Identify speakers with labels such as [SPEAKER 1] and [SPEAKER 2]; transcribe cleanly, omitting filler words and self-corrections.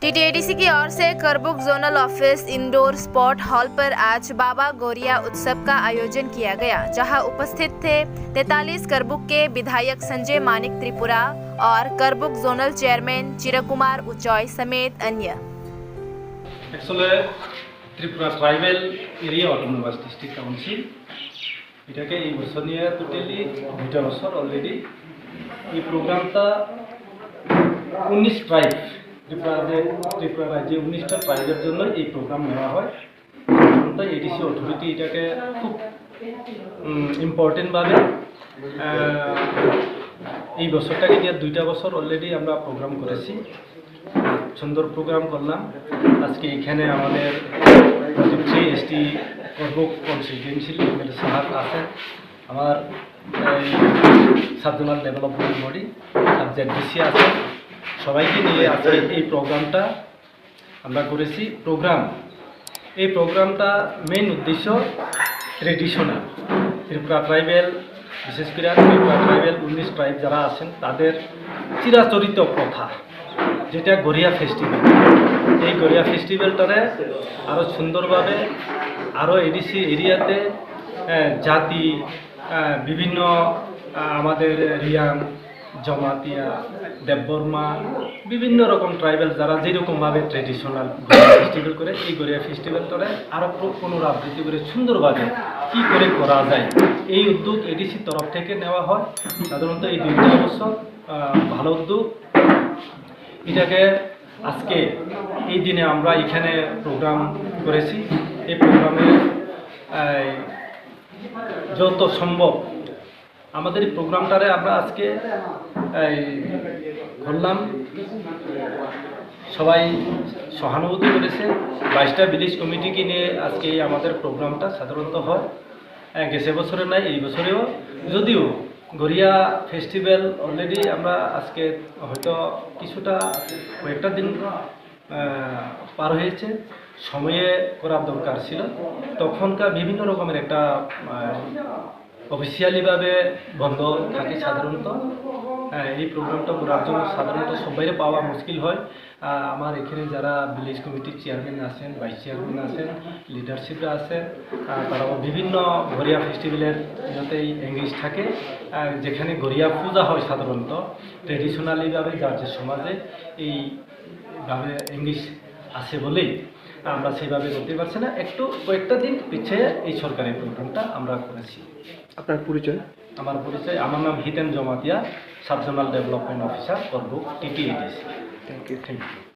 [SPEAKER 1] TTADC की ओर से Karbook zonal office indoor sport hall पर आज बाबा गौरिया उत्सव का आयोजन किया गया, जहां उपस्थित थे 43 करबुक के विधायक संजय मानिक त्रिपुरा और करबुक जोनल चेयरमैन चिरकुमार उचॉय समेत अन्य।
[SPEAKER 2] Tripura tribal area autonomous district council এটাকে এই বছর নিয়ে টোটালি 2টা বছর অলরেডি এই প্রোগ্রামটা 19 ট্রাইব ত্রিপুরা রাজ্যে 19টা ট্রাইবের জন্য এই প্রোগ্রাম নেওয়া হয়। তো এডিসি অথরিটি এটাকে খুব ইম্পর্টেন্টভাবে এই বছরটাকে নিয়ে 2টা বছর অলরেডি আমরা প্রোগ্রাম করেছি, সুন্দর প্রোগ্রাম করলাম। আজকে এখানে আমাদের এসটি করবুক কনস্টিটিউয়েন্সি সাহাব আছেন, আমার সাবজোনাল ডেভেলপমেন্ট বডি সাবজেক্ট আছে, সবাইকে নিয়ে আজকে এই প্রোগ্রামটা আমরা করেছি। এই প্রোগ্রামটা মেইন উদ্দেশ্য ট্রেডিশনাল ত্রিপুরা ট্রাইবেল, বিশেষ করে ত্রিপুরা ট্রাইবেল 19 ট্রাইব যারা আছেন তাদের চিরাচরিত প্রথা, যেটা গড়িয়া ফেস্টিভ্যাল। এই গড়িয়া ফেস্টিভ্যালটারে আরও সুন্দরভাবে আরও এডিসি এরিয়াতে জাতি বিভিন্ন আমাদের রিয়াং, জমাতিয়া, দেববর্মা, বিভিন্ন রকম ট্রাইবেল যারা যেরকমভাবে ট্রেডিশনাল গড়িয়া ফেস্টিভ্যাল করে, এই গড়িয়া ফেস্টিভ্যালটারে আরও পুনরাবৃত্তি করে সুন্দরভাবে কী করে করা যায়, এই উদ্যোগ এডিসির তরফ থেকে নেওয়া হয়। সাধারণত এই 2টা বছর ভালো উদ্যোগ। এটাকে আজকে এই দিনে আমরা এখানে প্রোগ্রাম করেছি। এই প্রোগ্রামে যত সম্ভব আমাদের এই প্রোগ্রামটারে আমরা আজকে করলাম, সবাই সহানুভূতি করেছে। 22টা ভিলেজ কমিটিকে নিয়ে আজকে আমাদের প্রোগ্রামটা সাধারণত হয়, গেছে বছরে নাই এই বছরেও, যদিও গড়িয়া ফেস্টিভ্যাল অলরেডি আমরা আজকে হয়তো কয়েকটা দিন পার হয়েছে, সময়ে করার দরকার ছিল। তখনকার বিভিন্ন রকমের একটা অফিসিয়ালিভাবে বন্ধ থাকে সাধারণত। এই প্রোগ্রামটা করার জন্য সাধারণত সবাই পাওয়া মুশকিল হয়। আমার এখানে যারা ভিলেজ কমিটির চেয়ারম্যান আছেন, ভাইস চেয়ারম্যান আছেন, লিডারশিপে আছেন, তারাও বিভিন্ন গড়িয়া ফেস্টিভ্যালের যাতেই এঙ্গেজ থাকে। যেখানে গড়িয়া পূজা হয় সাধারণত ট্রেডিশনালিভাবে যার যে সমাজে এইভাবে এঙ্গেজ আছে বলেই আমরা সেইভাবে করতে পারছি না, কয়েকটা দিন পিছিয়ে এই সরকারি প্রোগ্রামটা আমরা করেছি।
[SPEAKER 3] আপনার পরিচয়?
[SPEAKER 2] আমার নাম Hiten Jamatia, subzonal development officer Karbook TTADC.
[SPEAKER 3] Thank you.